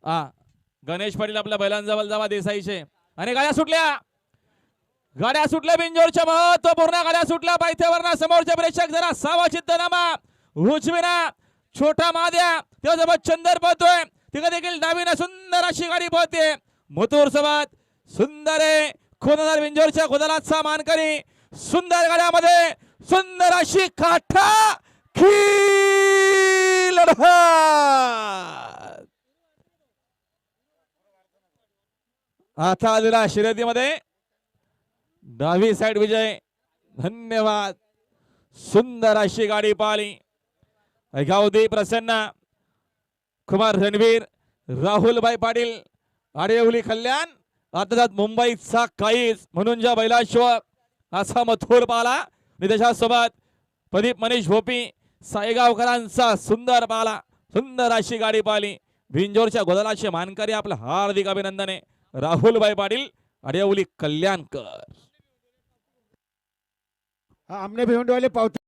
गणेश पाटील आपल्या बैलांजवळ जावा देसाईचे आणि गाड्या सुटल्या बिंजोरच्या महत्वपूर्ण गाड्या सुटल्या पायथ्यावरना समोरचे प्रेक्षक जरा सावा चित्तनामा उजवीना छोटा माद्या त्यासोबत चंदर पळतोय तिकडे देखील डावीना सुंदर अशी गाडी पळते मोतूर सोबत सुंदर आहे खोददार बिंजोरच्या खोदलाचा मानकरी सुंदर गाड्यामध्ये सुंदर अशी काठा खी लढत आता आलेला शर्यतीमध्ये डावी साइड विजय धन्यवाद सुंदर अशी गाडी पाहिली गावदी प्रसन्न कुमार रणवीर राहुलभाई पाटील आडेवली कल्याण आता मुंबईचा काईज म्हणून ज्या बैलाशिवाय असा मथुर पाला आणि त्याच्यासोबत प्रदीप मनीष भोपी सायगावकरांचा सुंदर पाला सुंदर अशी गाडी पाहिली भिंजोरच्या गोदलाचे मानकरी आपलं हार्दिक अभिनंदन आहे राहुलभाई पाटील आडेवली कल्याणकर आमने भिवंडीवाले पावते